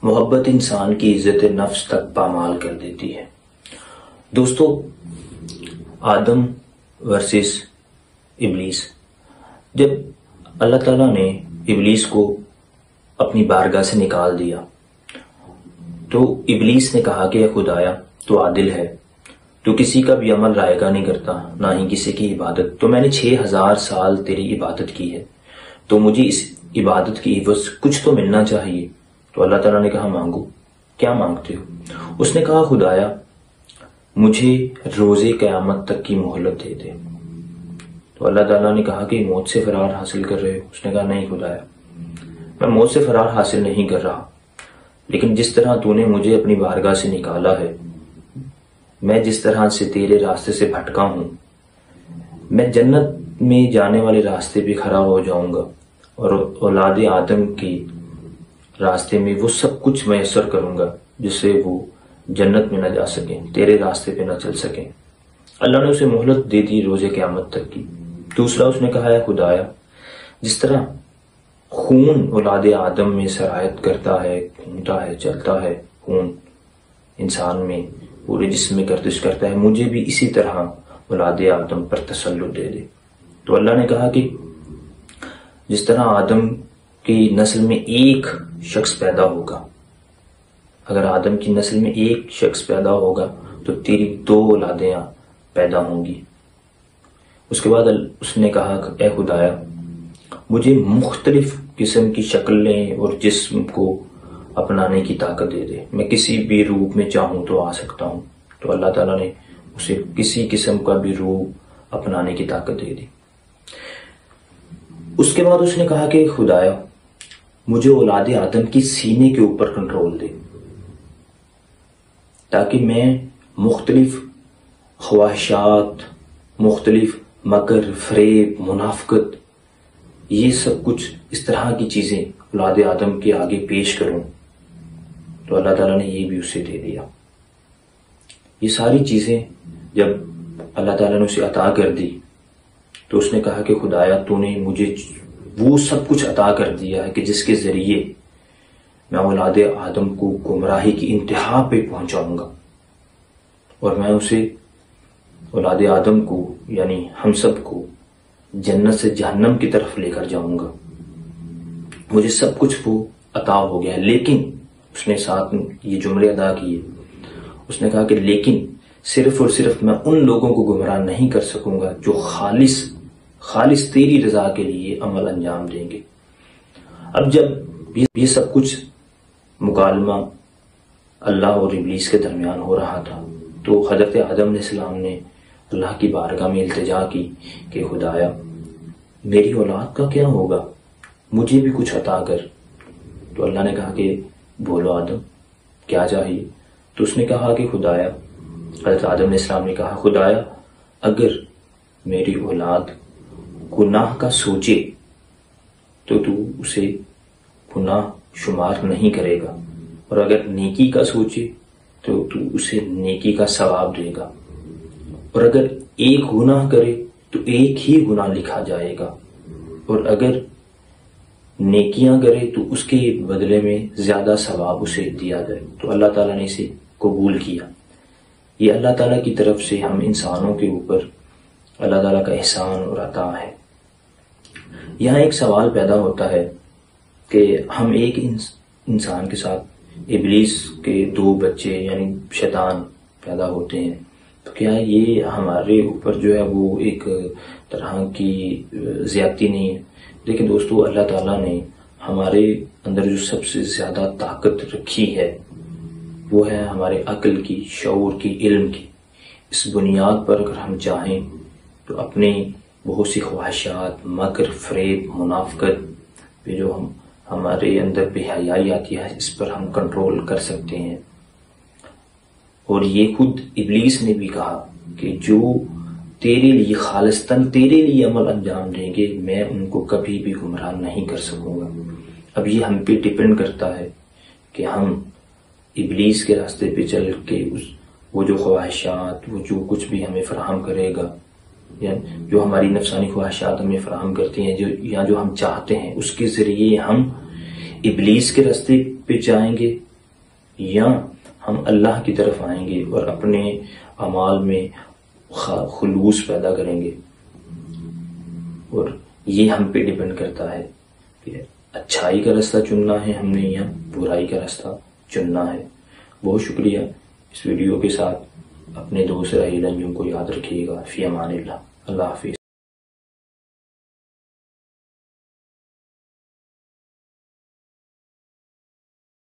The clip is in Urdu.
محبت انسان کی عزت نفس تک پامال کر دیتی ہے۔ دوستو، آدم ورسس ابلیس، جب اللہ تعالیٰ نے ابلیس کو اپنی بارگاہ سے نکال دیا تو ابلیس نے کہا کہ اے خدایا تو عادل ہے، تو کسی کا بھی عمل رائے گا نہیں کرتا، نہ ہی کسی کی عبادت، تو میں نے 6000 سال تیری عبادت کی ہے، تو مجھے اس عبادت کی عوض کچھ تو ملنا چاہیے۔ تو اللہ تعالیٰ نے کہا مانگو، کیا مانگتے ہو؟ اس نے کہا خدایا مجھے روز قیامت تک کی مہلت دے دے۔ تو اللہ تعالیٰ نے کہا کہ موت سے فرار حاصل کر رہے ہو؟ اس نے کہا نہیں خدایا، میں موت سے فرار حاصل نہیں کر رہا، لیکن جس طرح تو نے مجھے اپنی بارگاہ سے نکالا ہے، میں جس طرح سے تیرے راستے سے بھٹکا ہوں، میں جنت میں جانے والے راستے پہ کھڑا ہو جاؤں گا اور اولاد آدم کی راستے میں وہ سب کچھ میسر کروں گا جس سے وہ جنت میں نہ جا سکیں، تیرے راستے پہ نہ چل سکیں۔ اللہ نے اسے مہلت دے دی روز قیامت تک کی۔ دوسرا اس نے کہا ہے خدایا جس طرح خون اولاد آدم میں سرایت کرتا ہے، گھومتا ہے، چلتا ہے، خون انسان میں پورے جسم میں گردش کرتا ہے، مجھے بھی اسی طرح اولاد آدم پر تسلط دے دے۔ تو اللہ نے کہا کہ جس طرح آدم کی نسل میں ایک شخص پیدا ہوگا، اگر آدم کی نسل میں ایک شخص پیدا ہوگا تو تیری 2 اولادیں پیدا ہوں گی۔ اس کے بعد اس نے کہا اے خدایا مجھے مختلف قسم کی شکلیں اور جسم کو اپنانے کی طاقت دے دے، میں کسی بھی روپ میں چاہوں تو آ سکتا ہوں۔ تو اللہ تعالیٰ نے اسے کسی قسم کا بھی روپ اپنانے کی طاقت دے دی۔ اس کے بعد اس نے کہا کہ خدایا مجھے اولاد آدم کی سینے کے اوپر کنٹرول دے، تاکہ میں مختلف خواہشات، مختلف مکر، فریب، منافقت، یہ سب کچھ اس طرح کی چیزیں اولاد آدم کے آگے پیش کروں۔ تو اللہ تعالیٰ نے یہ بھی اسے دے دیا۔ یہ ساری چیزیں جب اللہ تعالیٰ نے اسے عطا کر دی تو اس نے کہا کہ خدایا تو نے مجھے وہ سب کچھ عطا کر دیا ہے کہ جس کے ذریعے میں اولاد آدم کو گمراہی کی انتہا پہ پہنچاؤں گا، اور میں اسے اولاد آدم کو یعنی ہم سب کو جنت سے جہنم کی طرف لے کر جاؤں گا۔ مجھے سب کچھ وہ عطا ہو گیا ہے، لیکن اس نے ساتھ یہ جملے ادا کیے، اس نے کہا کہ لیکن صرف اور صرف میں ان لوگوں کو گمراہ نہیں کر سکوں گا جو خالص تیری رضا کے لیے عمل انجام دیں گے۔ اب جب یہ سب کچھ مکالمہ اللہ اور ابلیس کے درمیان ہو رہا تھا تو حضرت آدم علیہ السلام نے اللہ کی بارگاہ میں التجا کی کہ خدایا میری اولاد کا کیا ہوگا، مجھے بھی کچھ عطا کر۔ تو اللہ نے کہا کہ بولو آدم کیا چاہیے؟ تو اس نے کہا کہ خدایا، حضرت آدم علیہ السلام نے کہا خدایا اگر میری اولاد گناہ کا سوچے تو اسے گناہ شمار نہیں کرے گا، اور اگر نیکی کا سوچے تو اسے نیکی کا ثواب دے گا، اور اگر ایک گناہ کرے تو ایک ہی گناہ لکھا جائے گا، اور اگر نیکیاں کرے تو اس کے بدلے میں زیادہ ثواب اسے دیا جائے۔ تو اللہ تعالیٰ نے اسے قبول کیا۔ یہ اللہ تعالیٰ کی طرف سے ہم انسانوں کے اوپر اللہ تعالیٰ کا احسان اور عطا ہے۔ یہاں ایک سوال پیدا ہوتا ہے کہ ہم ایک انسان کے ساتھ ابلیس کے 2 بچے یعنی شیطان پیدا ہوتے ہیں، تو کیا یہ ہمارے اوپر جو ہے وہ ایک طرح کی زیادتی نہیں ہے؟ لیکن دوستو اللہ تعالیٰ نے ہمارے اندر جو سب سے زیادہ طاقت رکھی ہے وہ ہے ہمارے عقل کی، شعور کی، علم کی۔ اس بنیاد پر اگر ہم چاہیں تو اپنی بہت سی خواہشات، مکر، فریب، منافقت پہ جو ہمارے اندر بے حیائی آتی ہے اس پر ہم کنٹرول کر سکتے ہیں۔ اور یہ خود ابلیس نے بھی کہا کہ جو تیرے لیے خالصتاً تیرے لیے عمل انجام دیں گے میں ان کو کبھی بھی گمراہ نہیں کر سکوں گا۔ اب یہ ہم پہ ڈپینڈ کرتا ہے کہ ہم ابلیس کے راستے پہ چل کے وہ جو خواہشات، وہ جو کچھ بھی ہمیں فراہم کرے گا، یا جو ہماری نفسانی خواہشات ہمیں فراہم کرتی ہیں یا جو ہم چاہتے ہیں، اس کے ذریعے ہم ابلیس کے راستے پہ جائیں گے یا ہم اللہ کی طرف آئیں گے اور اپنے اعمال میں خلوص پیدا کریں گے. اور یہ ہم پہ ڈیپینڈ کرتا ہے کہ اچھائی کا راستہ چننا ہے ہم نے یا برائی کا راستہ چننا ہے. بہت شکریہ. اس ویڈیو کے ساتھ اپنے دوست راہیل انجم کو یاد رکھیے گا. فی امان اللہ. اللہ حافظ.